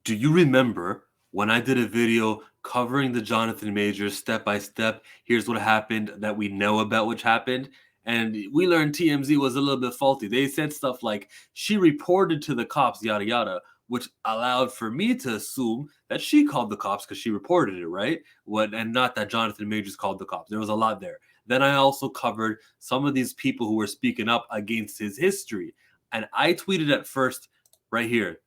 Do you remember when I did a video covering the Jonathan Majors step by step? Here's what happened that we know about which happened. And we learned TMZ was a little bit faulty. They said stuff like she reported to the cops, yada yada, which allowed for me to assume that she called the cops because she reported it, right? And not that Jonathan Majors called the cops. There was a lot there. Then I also covered some of these people who were speaking up against his history. And I tweeted at first, right here,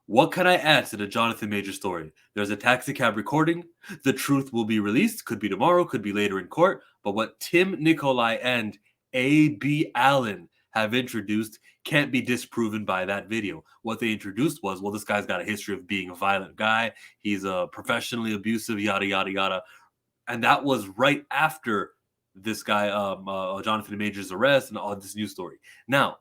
what can I add to the Jonathan Major story? There's a taxi cab recording. The truth will be released. Could be tomorrow, could be later in court. But what Tim Nikolai and A.B. Allen have introduced can't be disproven by that video. What they introduced was, well, this guy's got a history of being a violent guy. He's a professionally abusive, yada, yada, yada. And that was right after this guy, Jonathan Major's arrest and all this news story. Now,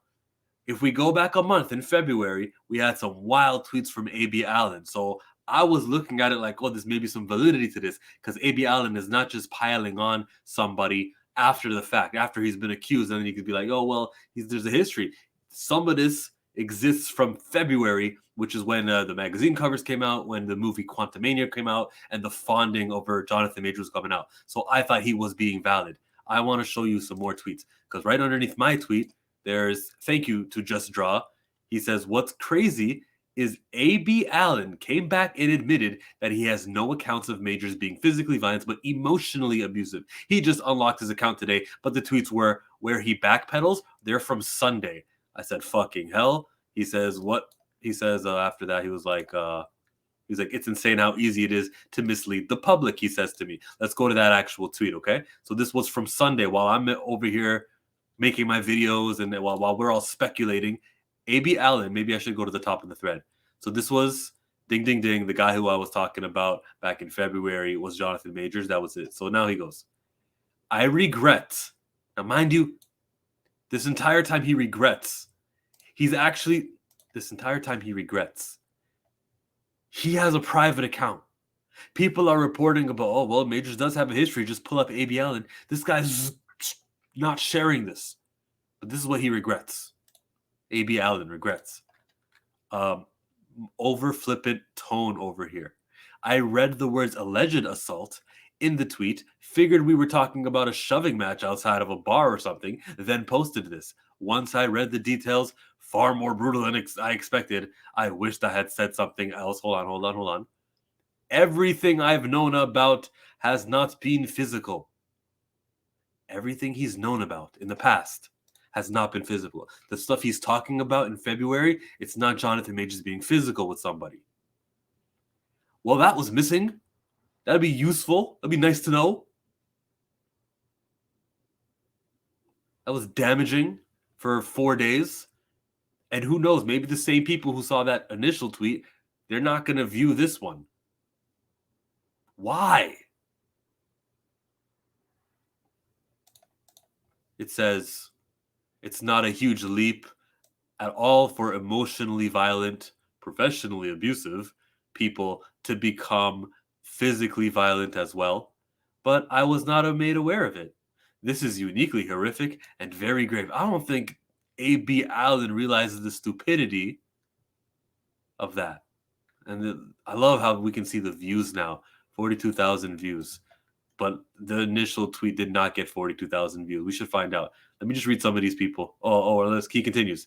if we go back a month in February, we had some wild tweets from A.B. Allen. So I was looking at it like, oh, there's maybe some validity to this because A.B. Allen is not just piling on somebody after the fact, after he's been accused, and then you could be like, oh, well, there's a history. Some of this exists from February, which is when the magazine covers came out, when the movie Quantumania came out, and the fonding over Jonathan Majors was coming out. So I thought he was being valid. I want to show you some more tweets because right underneath my tweet, there's thank you to Just Draw. He says, what's crazy is A.B. Allen came back and admitted that he has no accounts of Majors being physically violent, but emotionally abusive. He just unlocked his account today, but the tweets were where he backpedals. They're from Sunday. I said, fucking hell. He says, what? He says after that, he was like, it's insane how easy it is to mislead the public, he says to me. Let's go to that actual tweet, okay? So this was from Sunday while I'm over here making my videos and while we're all speculating. A.B. Allen, maybe I should go to the top of the thread. So this was ding, ding, ding. The guy who I was talking about back in February was Jonathan Majors. That was it. So now he goes, I regret. Now, mind you, this entire time he regrets. This entire time he regrets. He has a private account. People are reporting about, oh, well, Majors does have a history. Just pull up A.B. Allen. This guy's not sharing this. But this is what he regrets. A.B. Allen regrets. Over flippant tone over here. I read the words alleged assault in the tweet, figured we were talking about a shoving match outside of a bar or something, then posted this. Once I read the details, far more brutal than I expected. I wished I had said something else. Hold on. Everything I've known about has not been physical. Everything he's known about in the past has not been physical. The stuff he's talking about in February, it's not Jonathan Majors being physical with somebody. Well, that was missing. That'd be useful. That'd be nice to know. That was damaging for 4 days. And who knows, maybe the same people who saw that initial tweet, they're not going to view this one. Why? It says, it's not a huge leap at all for emotionally violent, professionally abusive people to become physically violent as well, but I was not made aware of it. This is uniquely horrific and very grave. I don't think A.B. Allen realizes the stupidity of that. And I love how we can see the views now, 42,000 views. But the initial tweet did not get 42,000 views. We should find out. Let me just read some of these people. He continues.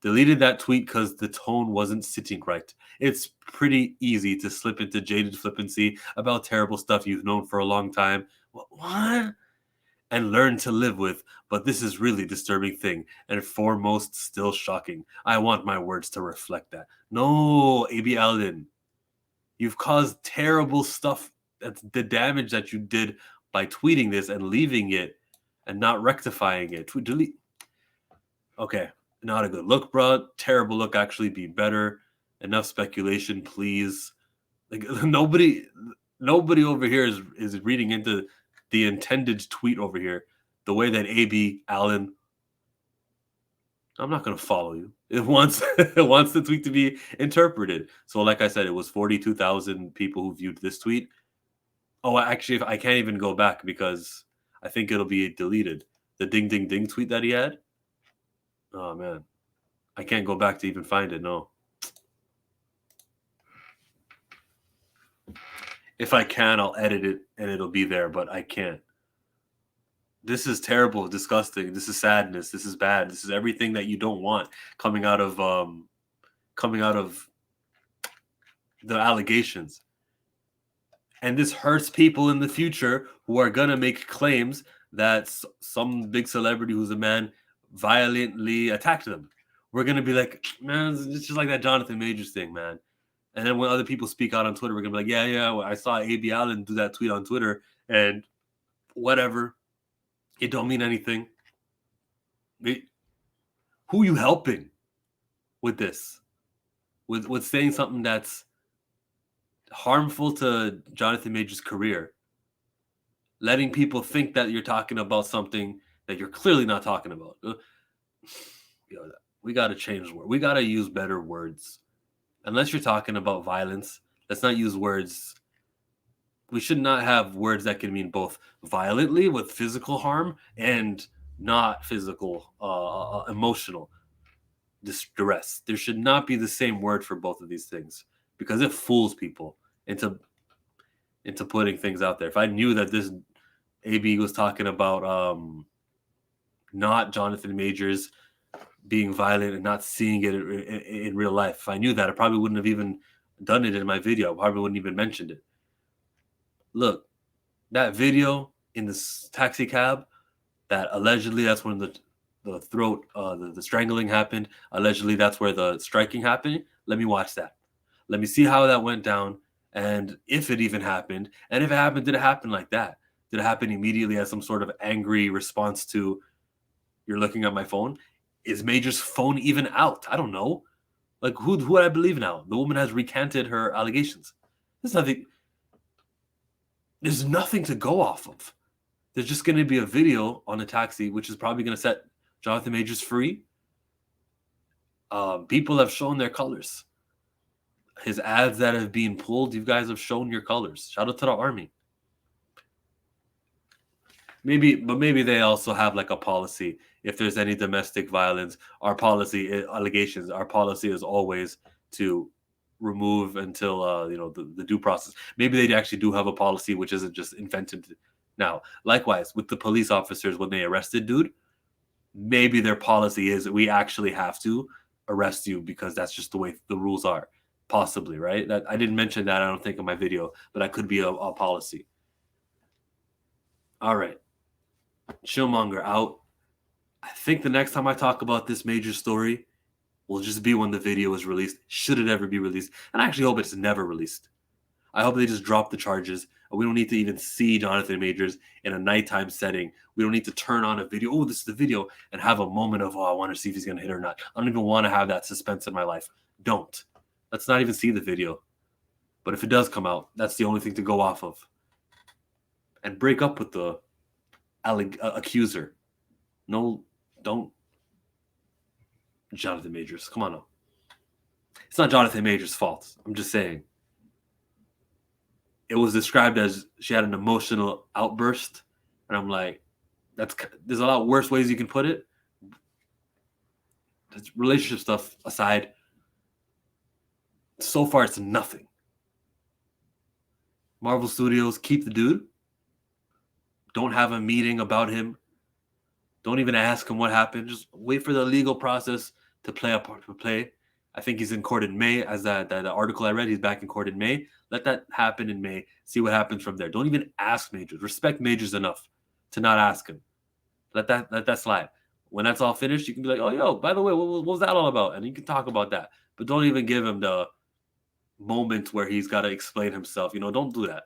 Deleted that tweet because the tone wasn't sitting right. It's pretty easy to slip into jaded flippancy about terrible stuff you've known for a long time. What? And learn to live with, but this is really disturbing thing, and foremost, still shocking. I want my words to reflect that. No, A.B. Allen, you've caused terrible stuff. That's the damage that you did by tweeting this and leaving it and not rectifying it. Delete. Okay, not a good look, bro. Terrible look. Actually, be better. Enough speculation, please. Like nobody over here is reading into the intended tweet over here the way that A.B. Allen. I'm not going to follow you. It wants the tweet to be interpreted. So, like I said, it was 42,000 people who viewed this tweet. Oh, actually, I can't even go back because I think it'll be deleted. The ding, ding, ding tweet that he had. Oh, man. I can't go back to even find it, no. If I can, I'll edit it and it'll be there, but I can't. This is terrible, disgusting. This is sadness. This is bad. This is everything that you don't want coming out of the allegations. And this hurts people in the future who are gonna make claims that some big celebrity who's a man violently attacked them. We're gonna be like, man, it's just like that Jonathan Majors thing, man. And then when other people speak out on Twitter, we're gonna be like, yeah, well, I saw A.B. Allen do that tweet on Twitter, and whatever. It don't mean anything. Who you helping with this? With saying something that's harmful to Jonathan Major's career, letting people think that you're talking about something that you're clearly not talking about. We got to change the word. We got to use better words. Unless you're talking about violence, let's not use words. We should not have words that can mean both violently with physical harm and not physical, emotional distress. There should not be the same word for both of these things because it fools people into putting things out there. If I knew that this AB was talking about not Jonathan Majors being violent and not seeing it in real life, if I knew that, I probably wouldn't have even done it in my video. I probably wouldn't even mentioned it. Look, that video in the taxi cab, that allegedly that's when the throat, the strangling happened. Allegedly that's where the striking happened. Let me watch that. Let me see how that went down, and if it even happened. And if it happened, did it happen like that? Did it happen immediately as some sort of angry response to you're looking at my phone? Is Major's phone even out? I don't know. Like, who would I believe now? The woman has recanted her allegations. There's nothing to go off of. There's just going to be a video on a taxi, which is probably going to set Jonathan Majors free. People have shown their colors. His ads that have been pulled, you guys have shown your colors. Shout out to the army. Maybe they also have like a policy. If there's any domestic violence, our policy allegations, our policy is always to remove until the due process. Maybe they actually do have a policy which isn't just invented now. Likewise, with the police officers when they arrested dude, maybe their policy is we actually have to arrest you because that's just the way the rules are. Possibly, right? That I didn't mention that, I don't think, in my video, but that could be a policy. All right. Chillmonger out. I think the next time I talk about this major story will just be when the video is released. Should it ever be released? And I actually hope it's never released. I hope they just drop the charges. We don't need to even see Jonathan Majors in a nighttime setting. We don't need to turn on a video. Oh, this is the video, and have a moment of, I want to see if he's going to hit or not. I don't even want to have that suspense in my life. Don't. Let's not even see the video. But if it does come out, that's the only thing to go off of. And break up with the accuser. No, don't. Jonathan Majors. Come on now. It's not Jonathan Majors' fault. I'm just saying. It was described as she had an emotional outburst. And I'm like, there's a lot worse ways you can put it. That's relationship stuff aside. So far, it's nothing. Marvel Studios, keep the dude. Don't have a meeting about him. Don't even ask him what happened. Just wait for the legal process to play. I think he's in court in May. As that article I read, he's back in court in May. Let that happen in May. See what happens from there. Don't even ask Majors. Respect Majors enough to not ask him. Let that slide. When that's all finished, you can be like, oh, yo, by the way, what was that all about? And you can talk about that. But don't even give him the moment where he's got to explain himself. Don't do that.